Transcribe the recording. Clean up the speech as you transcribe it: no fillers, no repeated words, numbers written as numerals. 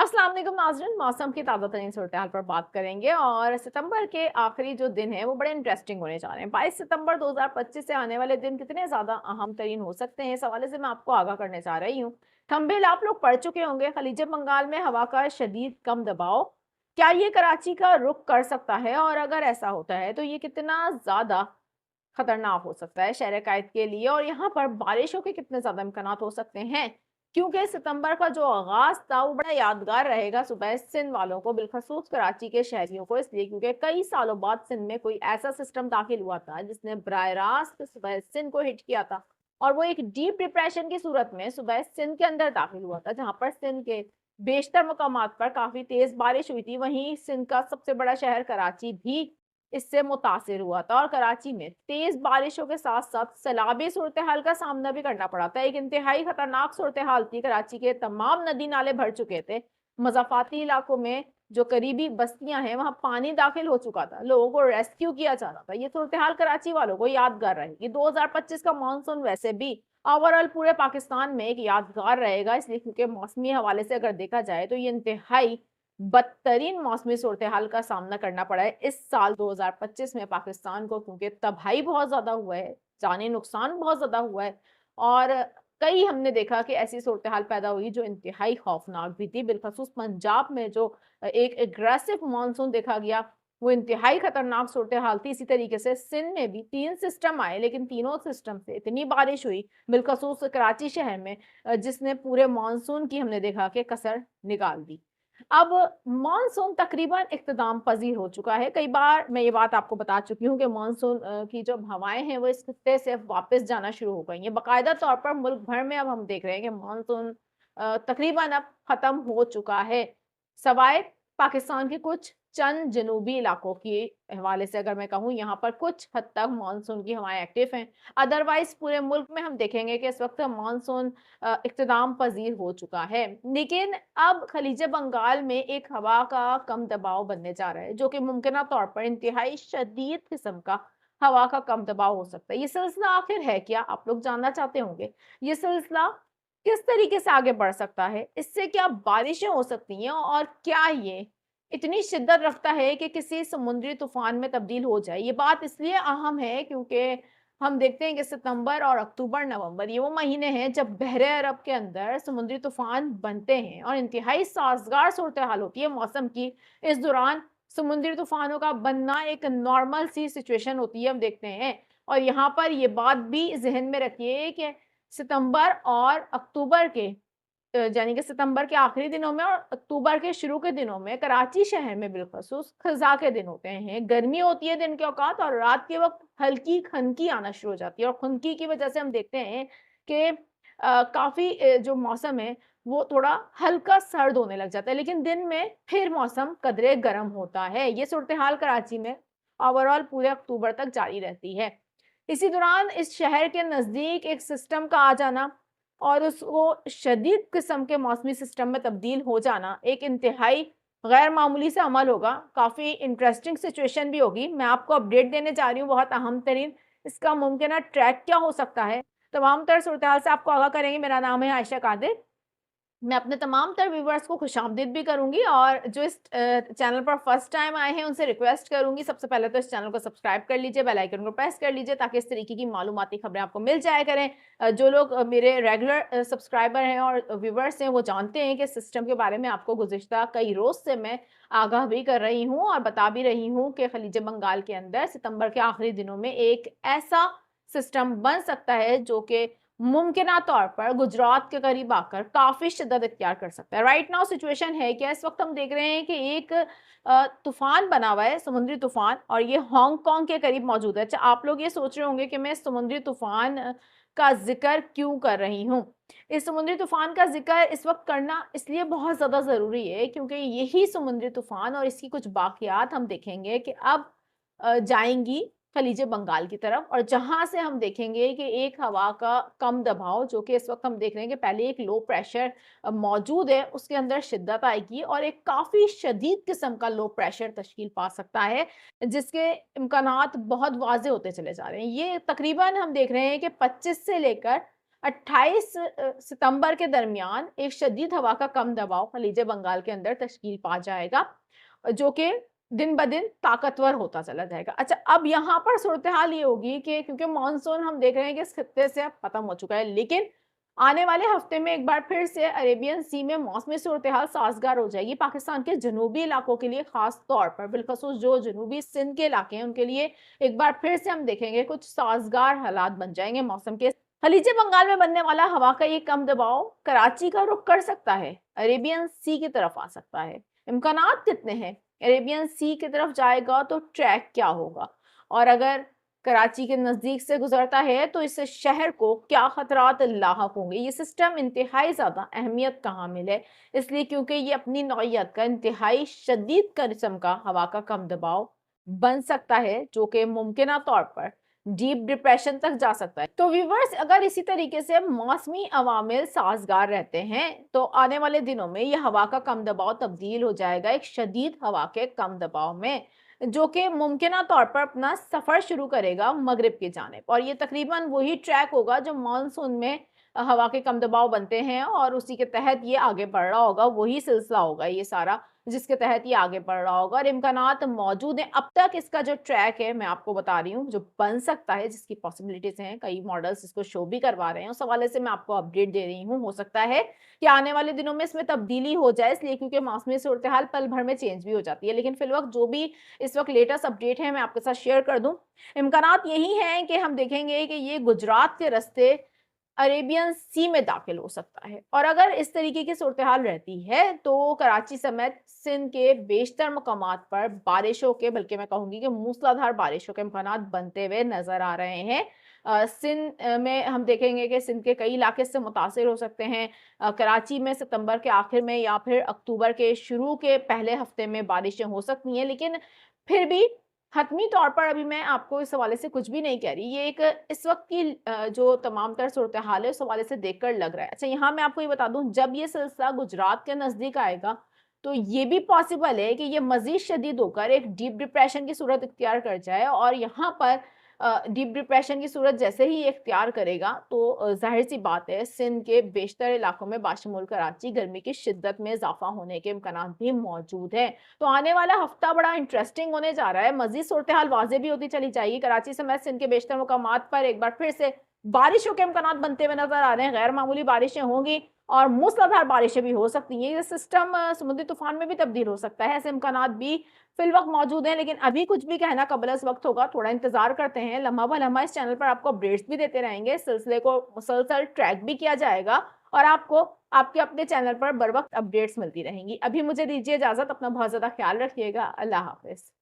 अस्सलाम वालेकुम नाज़रीन, मौसम की ताज़ा तरीन सूरत-ए-हाल पर बात करेंगे और सितंबर के आखिरी जो दिन है वो बड़े इंटरेस्टिंग होने जा रहे हैं। 22 सितंबर 2025 से आने वाले दिन कितने ज़्यादा अहम तरीन हो सकते हैं, इस हवाले से मैं आपको आगाह करने जा रही हूँ। थंबनेल आप लोग पढ़ चुके होंगे, खलीज बंगाल में हवा का शदीद कम दबाव, क्या ये कराची का रुख कर सकता है? और अगर ऐसा होता है तो ये कितना ज़्यादा खतरनाक हो सकता है शहर कायद के लिए और यहाँ पर बारिशों के कितने ज़्यादा इम्कानात हो सकते हैं। क्योंकि सितंबर का जो आगाज़ था वो बड़ा यादगार रहेगा सुबह सिंध वालों को, बिलखसूस कराची के शहरियों को, इसलिए क्योंकि कई सालों बाद सिंध में कोई ऐसा सिस्टम दाखिल हुआ था जिसने बराह रास्त सुबह सिंध को हिट किया था। और वो एक डीप डिप्रेशन की सूरत में सुबह सिंध के अंदर दाखिल हुआ था, जहाँ पर सिंध के बेशतर मुकामात पर काफ़ी तेज़ बारिश हुई थी। वहीं सिंध का सबसे बड़ा शहर कराची भी इससे मुतासिर हुआ था और कराची में तेज बारिशों के साथ-साथ सैलाबी सूरत-ए-हाल का सामना भी करना पड़ा था। एक इंतहाई खतरनाक सूरत-ए-हाल थी, कराची के तमाम नदी-नाले भर चुके थे। मज़ाफ़ाती इलाकों में जो करीबी बस्तियाँ हैं, वहाँ पानी दाखिल हो चुका था। लोगों को रेस्क्यू किया जा रहा था। ये सूरत-ए-हाल कराची वालों को यादगार रहेगी। 2025 का मानसून वैसे भी ओवरऑल पूरे पाकिस्तान में एक यादगार रहेगा, इसलिए क्योंकि मौसमी हवाले से अगर देखा जाए तो ये इंतहाई बदतरीन मौसमी सूरत-ए-हाल का सामना करना पड़ा है इस साल 2025 में पाकिस्तान को, क्योंकि तबाही बहुत ज़्यादा हुआ है, जानी नुकसान बहुत ज़्यादा हुआ है और कई हमने देखा कि ऐसी सूरत-ए-हाल पैदा हुई जो इंतहाई खौफनाक भी थी। बिलख़ुसूस पंजाब में जो एक एग्रेसिव मानसून देखा गया, वो इंतहाई खतरनाक सूरत-ए-हाल थी। इसी तरीके से सिंध में भी 3 सिस्टम आए, लेकिन तीनों सिस्टम से इतनी बारिश हुई, बिलख़ुसूस कराची शहर में जिसने पूरे मानसून की हमने देखा कि कसर निकाल दी। अब मानसून तकरीबन इख्तिताम पज़ीर हो चुका है। कई बार मैं ये बात आपको बता चुकी हूँ कि मानसून की जो हवाएँ हैं वो इस खित्ते से वापस जाना शुरू हो गई हैं। बाकायदा तौर पर मुल्क भर में अब हम देख रहे हैं कि मानसून तकरीबन अब ख़त्म हो चुका है। सवाए पाकिस्तान के कुछ चंद जनूबी इलाकों के हवाले से अगर मैं कहूँ, यहाँ पर कुछ हद तक मानसून की हवाएँ एक्टिव हैं। अदरवाइज़ पूरे मुल्क में हम देखेंगे कि इस वक़्त मानसून इख्तिताम पज़ीर हो चुका है। लेकिन अब खलीज बंगाल में एक हवा का कम दबाव बनने जा रहा है, जो कि मुमकिना तौर पर इंतहाई शदीद किस्म का हवा का कम दबाव हो सकता है। ये सिलसिला आखिर है क्या? आप लोग जानना चाहते होंगे। ये सिलसिला किस तरीके से आगे बढ़ सकता है? इससे क्या बारिशें हो सकती हैं और क्या ये इतनी शिद्दत रखता है कि किसी समुद्री तूफ़ान में तब्दील हो जाए? ये बात इसलिए अहम है क्योंकि हम देखते हैं कि सितंबर और अक्टूबर, नवंबर ये वो महीने हैं जब बहरे अरब के अंदर समुद्री तूफ़ान बनते हैं और इंतहाई साज़गार सूरत-ए-हाल होती है मौसम की। इस दौरान समुद्री तूफ़ानों का बनना एक नॉर्मल सी सिचुएशन होती है, हम देखते हैं। और यहाँ पर ये बात भी ज़हन में रखिए कि सितंबर और अक्टूबर के यानी कि सितंबर के आखिरी दिनों में और अक्टूबर के शुरू के दिनों में कराची शहर में बिलख़ुसूस ख़ज़ा के दिन होते हैं। गर्मी होती है दिन के औक़ात और रात के वक़्त हल्की खनकी आना शुरू हो जाती है और खनकी की वज़ह से हम देखते हैं कि काफ़ी जो मौसम है वो थोड़ा हल्का सर्द होने लग जाता है, लेकिन दिन में फिर मौसम कदरे गर्म होता है। ये सूरत-ए-हाल कराची में ओवरऑल पूरे अक्टूबर तक जारी रहती है। इसी दौरान इस शहर के नज़दीक एक सिस्टम का आ जाना और उसको शदीद किस्म के मौसमी सिस्टम में तब्दील हो जाना एक इंतहाई गैर मामूली सा अमल होगा। काफ़ी इंटरेस्टिंग सिचुएशन भी होगी। मैं आपको अपडेट देने जा रही हूँ बहुत अहम तरीन। इसका मुमकिना ट्रैक क्या हो सकता है? तमाम तर सूरत-ए-हाल से आपको आगाह करेंगे। मेरा नाम है आयशा कादिर। मैं अपने तमाम तर व्यूअर्स को खुशामदीद भी करूँगी और जो इस चैनल पर फर्स्ट टाइम आए हैं उनसे रिक्वेस्ट करूँगी, सबसे पहले तो इस चैनल को सब्सक्राइब कर लीजिए, बेल आइकन को प्रेस कर लीजिए ताकि इस तरीके की मालूमाती खबरें आपको मिल जाया करें। जो लोग मेरे रेगुलर सब्सक्राइबर हैं और व्यूअर्स हैं वो जानते हैं कि सिस्टम के बारे में आपको गुज़िश्ता कई रोज़ से मैं आगाह भी कर रही हूँ और बता भी रही हूँ कि खलीज बंगाल के अंदर सितंबर के आखिरी दिनों में एक ऐसा सिस्टम बन सकता है जो कि मुमकिना तौर पर गुजरात के करीब आकर काफ़ी शिद्दत इख्तियार कर सकता है। राइट नाउ सिचुएशन है क्या, इस वक़्त हम देख रहे हैं कि एक तूफ़ान बना हुआ है, समुद्री तूफ़ान, और ये हांगकांग के करीब मौजूद है। अच्छा, आप लोग ये सोच रहे होंगे कि मैं समुद्री तूफ़ान का ज़िक्र क्यों कर रही हूँ? इस समुद्री तूफ़ान का ज़िक्र इस वक़्त करना इसलिए बहुत ज़्यादा ज़रूरी है क्योंकि यही समुद्री तूफ़ान और इसकी कुछ बाक़ियात हम देखेंगे कि अब जाएँगी खलीज बंगाल की तरफ और जहाँ से हम देखेंगे कि एक हवा का कम दबाव, जो कि इस वक़्त हम देख रहे हैं कि पहले एक लो प्रेशर मौजूद है, उसके अंदर शिद्दत आएगी और एक काफ़ी शदीद किस्म का लो प्रेशर तश्कील पा सकता है, जिसके इम्कानात बहुत वाज़े होते चले जा रहे हैं। ये तकरीबन हम देख रहे हैं कि 25 से लेकर 28 सितंबर के दरमियान एक शदीद हवा का कम दबाव खलीज बंगाल के अंदर तश्कील पा जाएगा, जो कि दिन ब दिन ताकतवर होता चला जाएगा। अच्छा, अब यहाँ पर सूरत-ए-हाल ये होगी कि क्योंकि मानसून हम देख रहे हैं कि इस खित्ते से अब खत्म हो चुका है, लेकिन आने वाले हफ्ते में एक बार फिर से अरेबियन सी में मौसमी सूरत-ए-हाल साज़गार हो जाएगी। पाकिस्तान के जनूबी इलाकों के लिए ख़ास तौर पर, बिलख़ुसूस जो जनूबी सिंध के इलाके हैं, उनके लिए एक बार फिर से हम देखेंगे कुछ साज़गार हालात बन जाएँगे मौसम के। खलीज बंगाल में बनने वाला हवा का ये कम दबाव कराची का रुख कर सकता है, अरेबियन सी की तरफ आ सकता है। इम्कानात कितने हैं? अरेबियन सी की तरफ जाएगा तो ट्रैक क्या होगा? और अगर कराची के नज़दीक से गुजरता है तो इस शहर को क्या खतरात लाहक होंगे? ये सिस्टम इंतहाई ज़्यादा अहमियत का हामिल है, इसलिए क्योंकि ये अपनी नौइयत का इंतहाई शदीद किस्म का हवा का कम दबाव बन सकता है, जो कि मुमकिना तौर पर डीप डिप्रेशन तक जा सकता है। तो व्यूअर्स, अगर इसी तरीके से मौसमी अवामिल साज़गार रहते हैं, तो आने वाले दिनों में ये हवा का कम दबाव तब्दील हो जाएगा एक शदीद हवा के कम दबाव में, जो कि मुमकिना तौर पर अपना सफ़र शुरू करेगा मगरिब की जानिब, और ये तकरीबन वही ट्रैक होगा जो मानसून में हवा के कम दबाव बनते हैं, और उसी के तहत ये आगे बढ़ रहा होगा, वही सिलसिला होगा ये सारा, जिसके तहत ये आगे बढ़ रहा होगा और इम्कानात मौजूद हैं। अब तक इसका जो ट्रैक है, मैं आपको बता रही हूँ, जो बन सकता है, जिसकी पॉसिबिलिटीज़ हैं, कई मॉडल्स इसको शो भी करवा रहे हैं, उस हवाले से मैं आपको अपडेट दे रही हूँ। हो सकता है कि आने वाले दिनों में इसमें तब्दीली हो जाए, इसलिए क्योंकि मौसमी सूरत-ए-हाल पल भर में चेंज भी हो जाती है। लेकिन फ़िलवक़्त जो भी इस वक़्त लेटेस्ट अपडेट है, मैं आपके साथ शेयर कर दूँ। इम्कानात यही हैं कि हम देखेंगे कि ये गुजरात के रास्ते अरेबियन सी में दाखिल हो सकता है, और अगर इस तरीके की सूरत-ए-हाल रहती है, तो कराची समेत सिंध के बेशतर मकामात पर बारिशों के, बल्कि मैं कहूँगी कि मूसलाधार बारिशों के इम्कानात बनते हुए नज़र आ रहे हैं। सिंध में हम देखेंगे कि सिंध के कई इलाके इससे मुतासिर हो सकते हैं। कराची में सितंबर के आखिर में या फिर अक्टूबर के शुरू के पहले हफ्ते में बारिशें हो सकती हैं, लेकिन फिर भी हतमी तौर पर अभी मैं आपको इस हवाले से कुछ भी नहीं कह रही। ये एक इस वक़्त की जो तमाम तर सूरत-ए-हाल है, उस हवाले से देखकर लग रहा है। अच्छा, यहाँ मैं आपको ये बता दूँ, जब ये सिलसिला गुजरात के नज़दीक आएगा, तो ये भी पॉसिबल है कि ये मज़ीद शदीद होकर एक डीप डिप्रेशन की सूरत इख्तियार कर जाए, और यहाँ पर डीप डिप्रेशन की सूरत जैसे ही ये इख्तियार करेगा, तो ज़ाहिर-सी बात है, सिंध के बेशतर इलाकों में बाशमूल कराची गर्मी की शिद्दत में इज़ाफ़ा होने के इम्कानात भी मौजूद हैं। तो आने वाला हफ्ता बड़ा इंटरेस्टिंग होने जा रहा है, मज़ीद सूरत-ए-हाल वाज़ेह भी होती चली जाएगी। कराची समेत सिंध के बेशतर मकामात पर एक बार फिर से बारिशों के इम्कानात बनते हुए नज़र आ रहे हैं। गैर मामूली बारिशें होंगी और मूसलाधार बारिशें भी हो सकती हैं। ये सिस्टम समुद्री तूफ़ान में भी तब्दील हो सकता है, ऐसे इम्कानात भी फ़िलवक़्त मौजूद हैं, लेकिन अभी कुछ भी कहना क़ब्ल अज़ वक़्त होगा, थोड़ा इंतज़ार करते हैं। लम्हा ब लम्हा इस चैनल पर आपको अपडेट्स भी देते रहेंगे, इस सिलसिले को मुसलसल ट्रैक भी किया जाएगा, और आपको आपके अपने चैनल पर बर वक़्त अपडेट्स मिलती रहेंगी। अभी मुझे दीजिए इजाज़त, अपना बहुत ज़्यादा ख़्याल रखिएगा। अल्लाह हाफ़िज़।